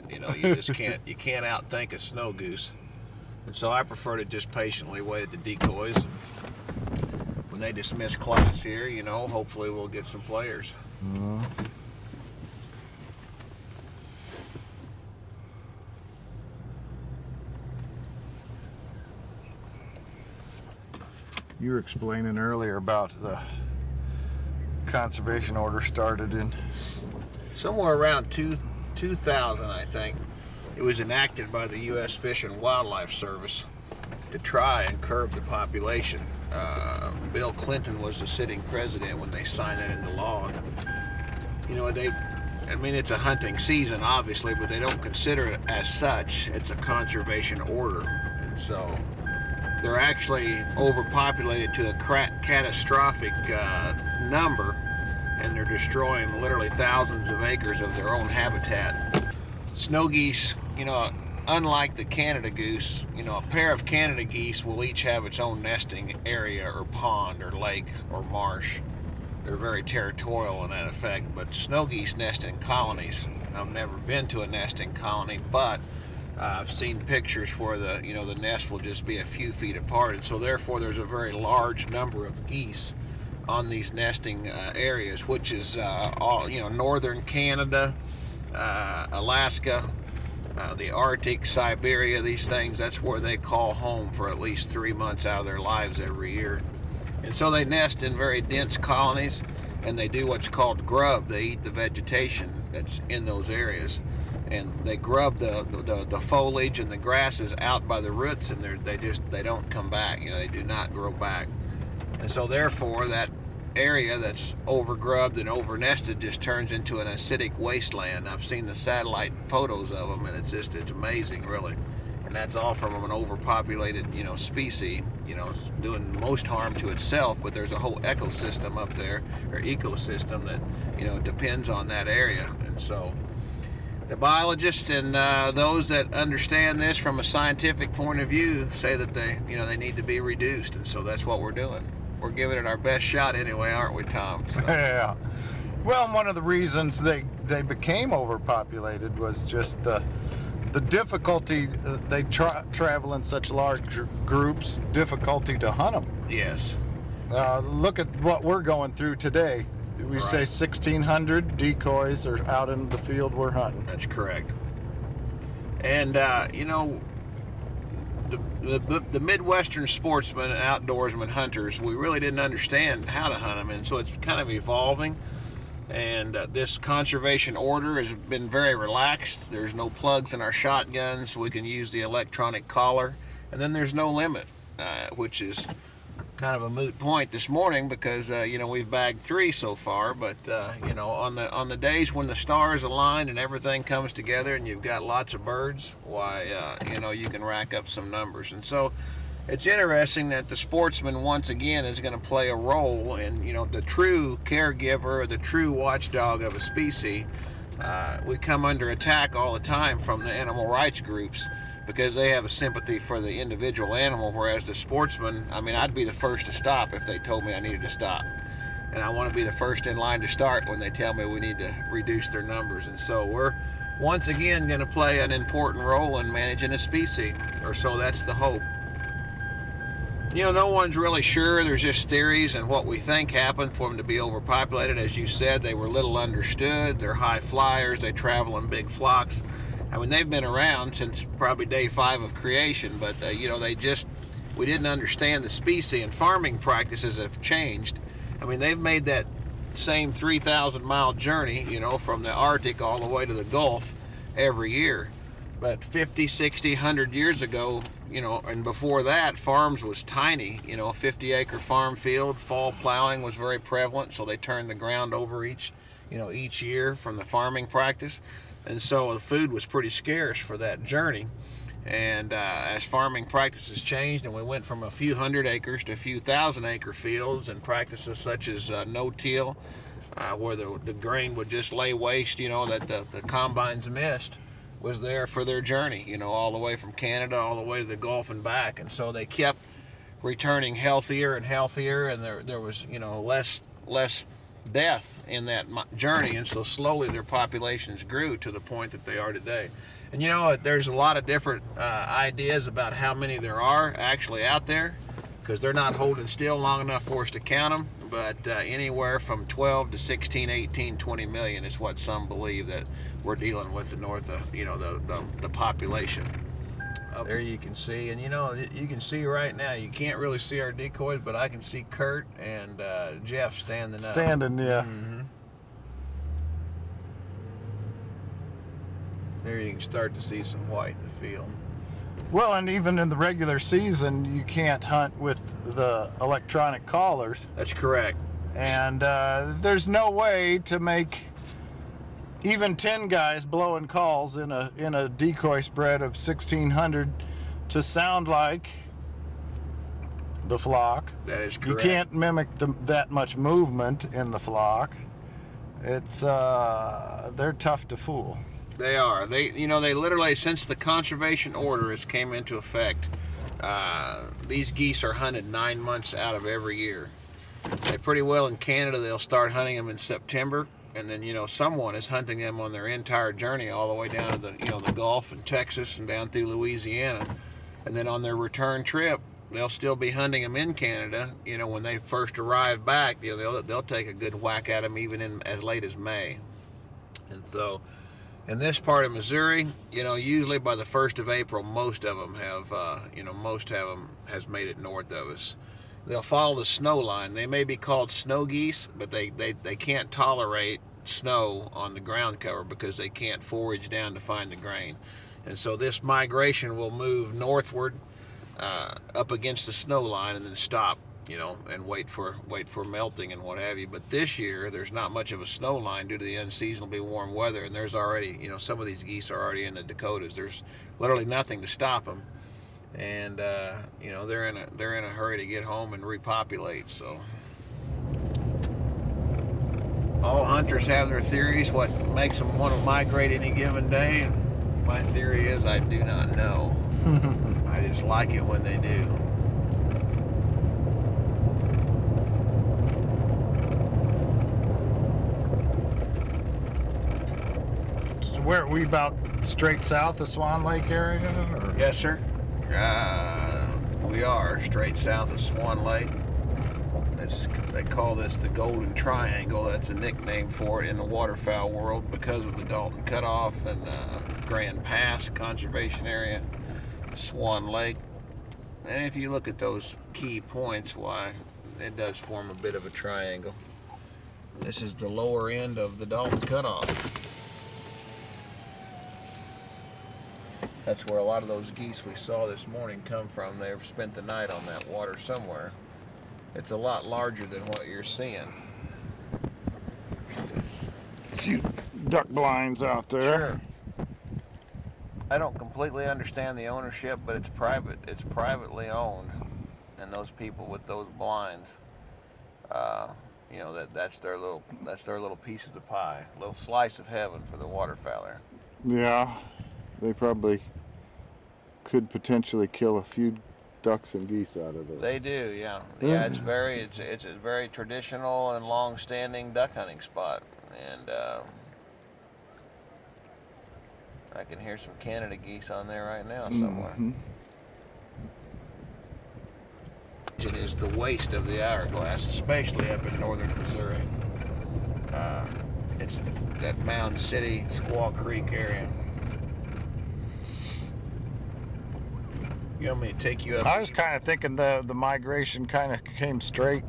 that. You know, you just can't outthink a snow goose. And so I prefer to just patiently wait at the decoys. And when they dismiss class here, you know, hopefully we'll get some players. You were explaining earlier about the conservation order started in somewhere around 2000, I think. It was enacted by the U.S. Fish and Wildlife Service to try and curb the population. Bill Clinton was the sitting president when they signed it into law. You know, I mean, it's a hunting season, obviously, but they don't consider it as such. It's a conservation order. And so they're actually overpopulated to a catastrophic number, and they're destroying literally thousands of acres of their own habitat. Snow geese, you know, unlike the Canada goose, you know, a pair of Canada geese will each have its own nesting area or pond or lake or marsh. They're very territorial in that effect, but snow geese nest in colonies. I've never been to a nesting colony, but I've seen pictures where the nest will just be a few feet apart, and so therefore there's a very large number of geese on these nesting areas, which is all, you know, northern Canada, Alaska, the Arctic, Siberia, these things. That's where they call home for at least 3 months out of their lives every year. And so they nest in very dense colonies, and they do what's called grub. They eat the vegetation that's in those areas, and they grub the foliage and the grasses out by the roots, and they don't come back. You know, they do not grow back. And so therefore that area that's overgrubbed and overnested just turns into an acidic wasteland. I've seen the satellite photos of them, and it's amazing, really. And that's all from an overpopulated, you know, species, you know, doing most harm to itself, but there's a whole ecosystem up there, or ecosystem, that, you know, depends on that area. And so the biologists and those that understand this from a scientific point of view say that they need to be reduced, and so that's what we're doing. We're giving it our best shot anyway, aren't we, Tom? So. Yeah. Well, one of the reasons they became overpopulated was just the difficulty. They travel in such large groups, difficulty to hunt them. Yes. Look at what we're going through today. We say 1,600 decoys are out in the field we're hunting. That's correct. And, you know, the Midwestern sportsmen and outdoorsmen hunters, we really didn't understand how to hunt them, and so it's kind of evolving. And this conservation order has been very relaxed. There's no plugs in our shotguns, so we can use the electronic collar. And then there's no limit, which is kind of a moot point this morning because you know, we've bagged 3 so far. But you know, on the days when the stars align and everything comes together and you've got lots of birds, why you know, you can rack up some numbers. And so it's interesting that the sportsman once again is going to play a role in, you know, the true caregiver, the true watchdog of a species. We come under attack all the time from the animal rights groups because they have a sympathy for the individual animal, whereas the sportsman, I mean, I'd be the first to stop if they told me I needed to stop. And I want to be the first in line to start when they tell me we need to reduce their numbers. And so we're once again going to play an important role in managing a species, or so that's the hope. You know, no one's really sure. There's just theories and what we think happened for them to be overpopulated. As you said, they were little understood. They're high flyers. They travel in big flocks. I mean, they've been around since probably day 5 of creation, but, you know, we didn't understand the species, and farming practices have changed. I mean, they've made that same 3,000-mile journey, you know, from the Arctic all the way to the Gulf every year. But 50, 60, 100 years ago, you know, and before that, farms was tiny. You know, a 50-acre farm field, fall plowing was very prevalent, so they turned the ground over each year from the farming practice. And so the food was pretty scarce for that journey. And as farming practices changed and we went from a few hundred acres to a few thousand-acre fields, and practices such as no-till, where the grain would just lay waste, you know, that the combines missed, was there for their journey, you know, all the way from Canada all the way to the Gulf and back. And so they kept returning healthier and healthier, and there was, you know, less death in that journey, and so slowly their populations grew to the point that they are today. And you know, there's a lot of different ideas about how many there are actually out there, because they're not holding still long enough for us to count them. But anywhere from 12 to 16, 18, 20 million is what some believe that we're dealing with the north of, you know, the population. Up there you can see, and you know, you can see right now, you can't really see our decoys, but I can see Kurt and Jeff standing up. Standing, yeah. Mm-hmm. There you can start to see some white in the field. Well, and even in the regular season, you can't hunt with the electronic callers. That's correct. And there's no way to make even 10 guys blowing calls in a decoy spread of 1,600 to sound like the flock. That is correct. You can't mimic that much movement in the flock. It's they're tough to fool. They are. You know, they literally, since the conservation order has came into effect, these geese are hunted 9 months out of every year. They pretty well in Canada, they'll start hunting them in September, and then, you know, someone is hunting them on their entire journey all the way down to the, you know, the Gulf and Texas and down through Louisiana. And then on their return trip, they'll still be hunting them in Canada. You know, when they first arrive back, you know, they'll take a good whack at them even in as late as May. And so in this part of Missouri, you know, usually by the 1st of April, most of them have, you know, most of them has made it north of us. They'll follow the snow line. They may be called snow geese, but they can't tolerate snow on the ground cover because they can't forage down to find the grain. And so this migration will move northward up against the snow line and then stop, you know, and wait for melting and what have you. But this year there's not much of a snow line due to the unseasonably warm weather, and there's already, you know, some of these geese are already in the Dakotas. There's literally nothing to stop them, and you know, they're in a hurry to get home and repopulate. So all hunters have their theories what makes them want to migrate any given day. My theory is I do not know. I just like it when they do. Where are we, about straight south of Swan Lake area? Or? Yes, sir. We are straight south of Swan Lake. They call this the Golden Triangle. That's a nickname for it in the waterfowl world because of the Dalton Cutoff and Grand Pass Conservation Area, Swan Lake. And if you look at those key points, why, it does form a bit of a triangle. This is the lower end of the Dalton Cutoff. That's where a lot of those geese we saw this morning come from. They've spent the night on that water somewhere. It's a lot larger than what you're seeing. A few duck blinds out there. Sure. I don't completely understand the ownership, but it's private. It's privately owned, and those people with those blinds, you know, that's their little piece of the pie, a little slice of heaven for the waterfowler. Yeah, they probably could potentially kill a few ducks and geese out of it. They do, yeah. Yeah, it's a very traditional and long-standing duck hunting spot, and I can hear some Canada geese on there right now somewhere. Mm-hmm. It is the waist of the hourglass, especially up in northern Missouri. It's that Mound City, Squaw Creek area. You want me to take you up? I was kind of thinking the migration kind of came straight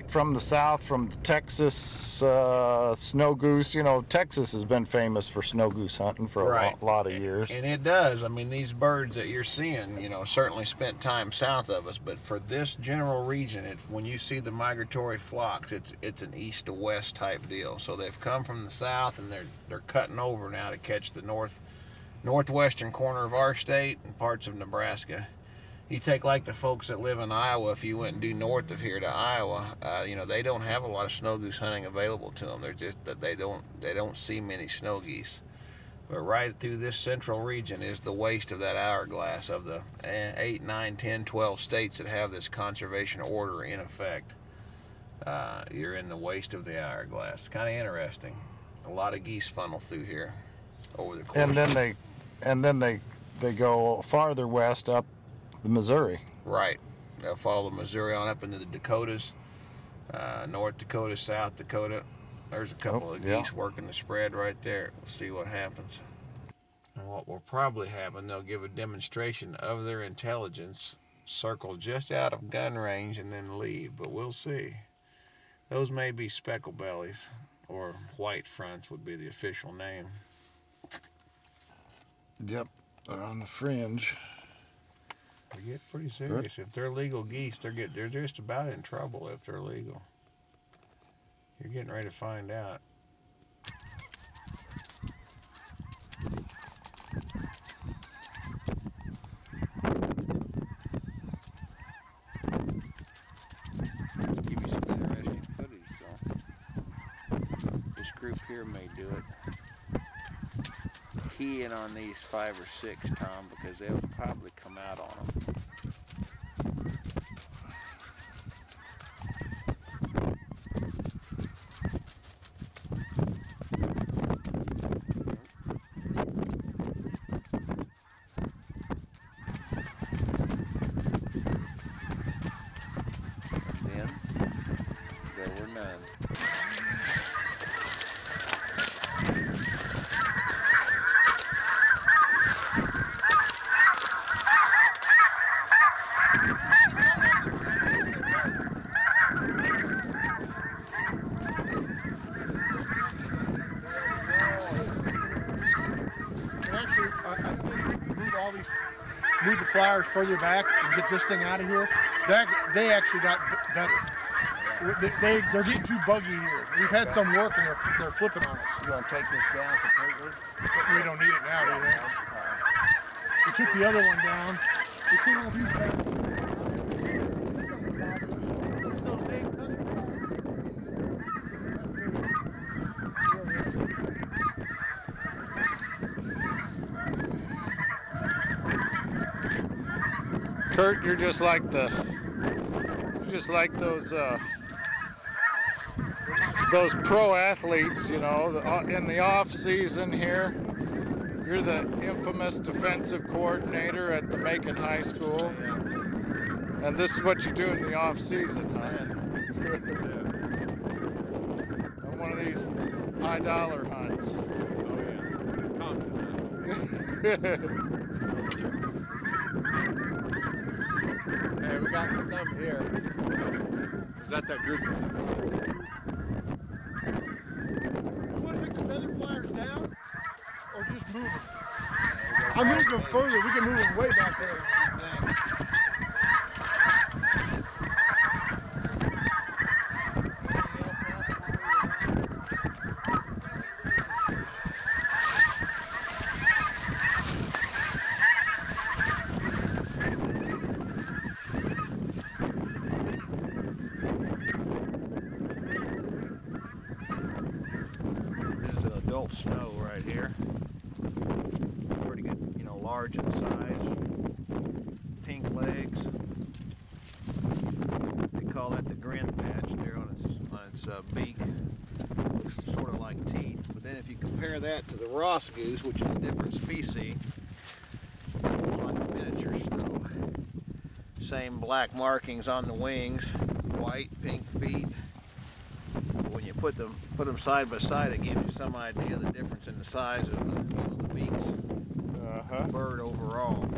from the south, from Texas, snow goose. You know, Texas has been famous for snow goose hunting for a lot of years. And it does. I mean, these birds that you're seeing, you know, certainly spent time south of us. But for this general region, when you see the migratory flocks, it's an east to west type deal. So they've come from the south, and they're cutting over now to catch the northwestern corner of our state and parts of Nebraska. You take like the folks that live in Iowa, if you went and do north of here to Iowa, you know, they don't have a lot of snow goose hunting available to them. They're just that they don't see many snow geese. But right through this central region is the waist of that hourglass of the 8, 9, 10, 12 states that have this conservation order in effect. You're in the waist of the hourglass. Kind of interesting. A lot of geese funnel through here. over the course. And then they go farther west up the Missouri. Right. They'll follow the Missouri on up into the Dakotas, North Dakota, South Dakota. There's a couple of geese working the spread right there. We'll see what happens. And what will probably happen, they'll give a demonstration of their intelligence, circle just out of gun range, and then leave. But we'll see. Those may be speckle bellies, or white fronts would be the official name. Yep, they're on the fringe. They get pretty serious. If they're legal geese, they're just about in trouble if they're legal. You're getting ready to find out. Give you some interesting footage, though. This group here may do it. Key in on these 5 or 6, Tom, because they'll probably come out on them. Move the flowers further back and get this thing out of here. They actually got better. They're getting too buggy here. We've had some work and they're flipping on us. You want to take this down completely? We don't need it now, do you think? We took the other one down. We took all these down. Kurt, you're just like those pro athletes, you know, in the off season here. You're the infamous defensive coordinator at the Macon High School, and this is what you do in the off season, huh? On one of these high dollar hunts. Oh yeah, Compton. Hey, we got some here. Is that group? You want to take the feather flyers down or just move them? I moved them further. We can move them way back there. Adult snow right here. Pretty good, you know, large in size. Pink legs. They call that the grin patch there on its beak. Looks sort of like teeth. But then if you compare that to the Ross goose, which is a different species, looks like a miniature snow. Same black markings on the wings, white, pink feet. When you put them side by side, it gives you some idea of the difference in the size of the beaks. Bird overall.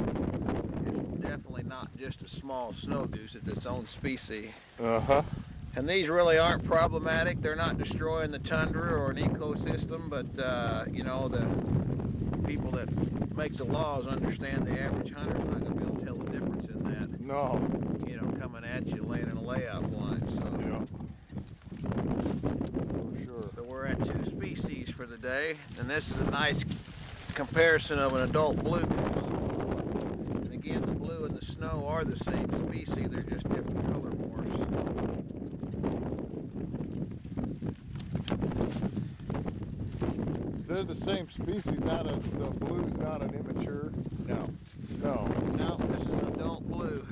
It's definitely not just a small snow goose, it's its own species. And these really aren't problematic. They're not destroying the tundra or an ecosystem, but you know, the people that make the laws understand the average hunter's not going to be able to tell the difference in that. No. You know, coming at you laying in a layout blind. So. Yeah. Sure. So we're at 2 species for the day, and this is a nice comparison of an adult blue goose. And again, the blue and the snow are the same species, they're just different color morphs. They're the same species, the blue's not an immature. No. No. No, this is an adult blue.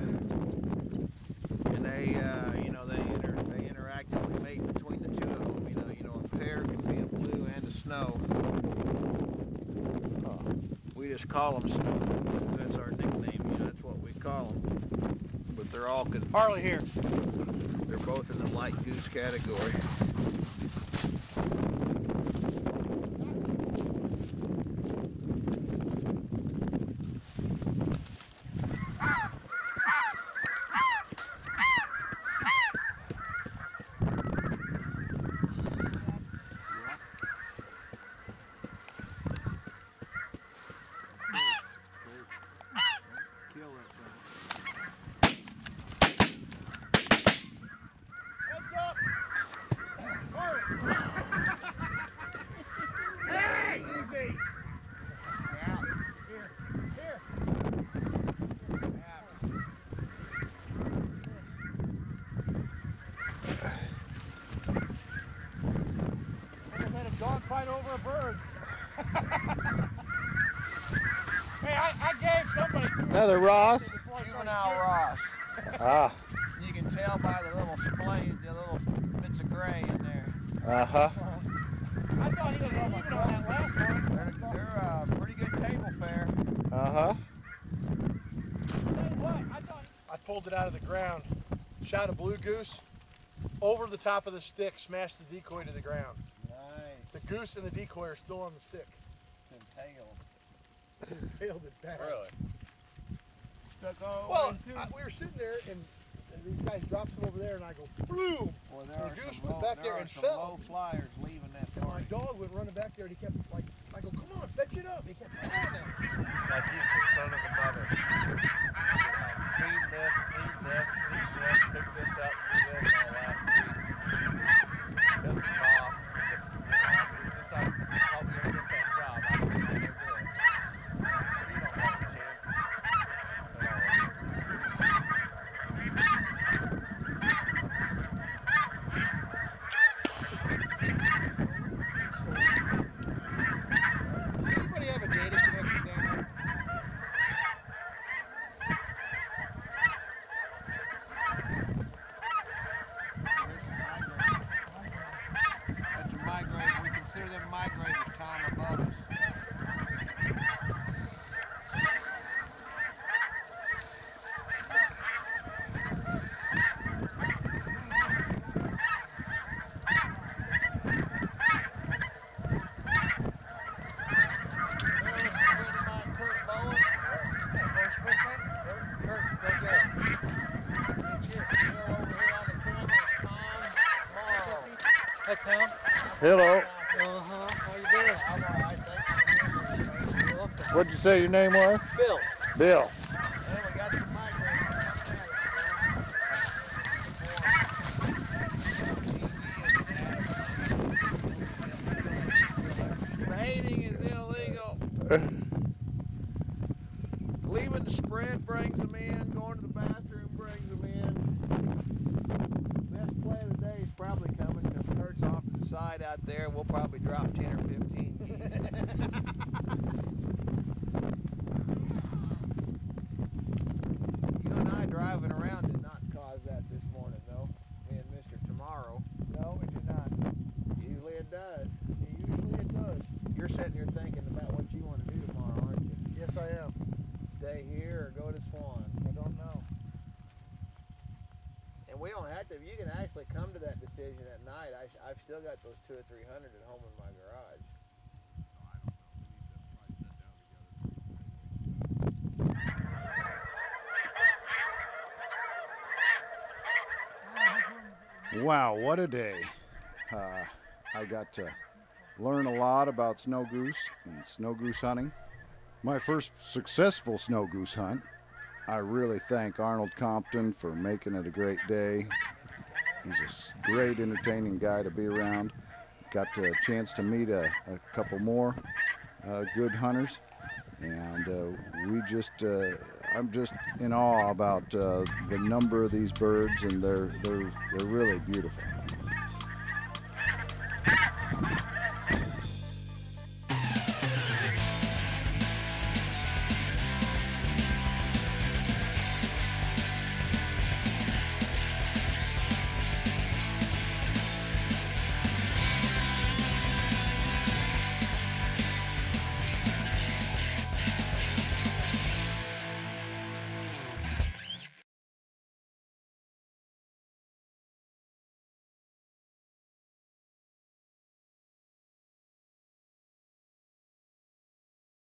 And they, you know, they interactively mate between the 2 of them. You know, a pair can be a blue and a snow. And they, you know, they interact. They interact between the 2 of them. You know, a pair can be a blue and a snow. And just call them snow. That's our nickname. You know, that's what we call them. But they're all Harley here. They're both in the light goose category. Fight over a bird. Hey, I gave somebody Another Ross. Juvenile Ross. Ah. You can tell by the little splay, the little bits of gray in there. Uh-huh. I thought he was even on that last one. They're a pretty good table fare. Uh-huh. I pulled it out of the ground, shot a blue goose over the top of the stick, smashed the decoy to the ground. The goose and the decoy are still on the stick. Impaled it back. Really? Well, we were sitting there and these guys dropped them over there and I go, boom! Well, and the goose went back there and fell. Low flyers leaving that And my point. dog went running back there and he kept like, I go, come on, fetch it up. He kept doing that. Like he's the son of the mother. Clean this, pick this up, do this all last week. Doesn't cough. Since I helped him get that job, I don't know they're good. You don't have a chance at all. Does anybody have a data connection down there? That's a migrate. We consider them migrators time above us. Hi, Tom. Hello. How you doing? I'm all right, thanks. You're welcome. What'd you say your name was? Bill. Bill. Well, we got some migrators. Baiting is illegal. Leaving the spread brings them in. Going to the bathroom brings them in. Best play of the day is probably coming because Kurt's off to the side out there. We'll probably drop 10 or 15. You and I driving around did not cause that this morning, though. Me and Mr. Tomorrow. No, it did not. Usually it does. Usually it does. You're sitting here thinking about what you want to do tomorrow, aren't you? Yes, I am. Stay here or go to Swan? I don't know. And we don't have to. You can actually come to that decision at night. I've still got those 200 or 300 at home in my garage. Wow, what a day. I got to learn a lot about snow goose and snow goose hunting. My first successful snow goose hunt. I really thank Arnold Compton for making it a great day. He's a great, entertaining guy to be around. Got a chance to meet a couple more good hunters, and I'm just in awe about the number of these birds, and they're really beautiful.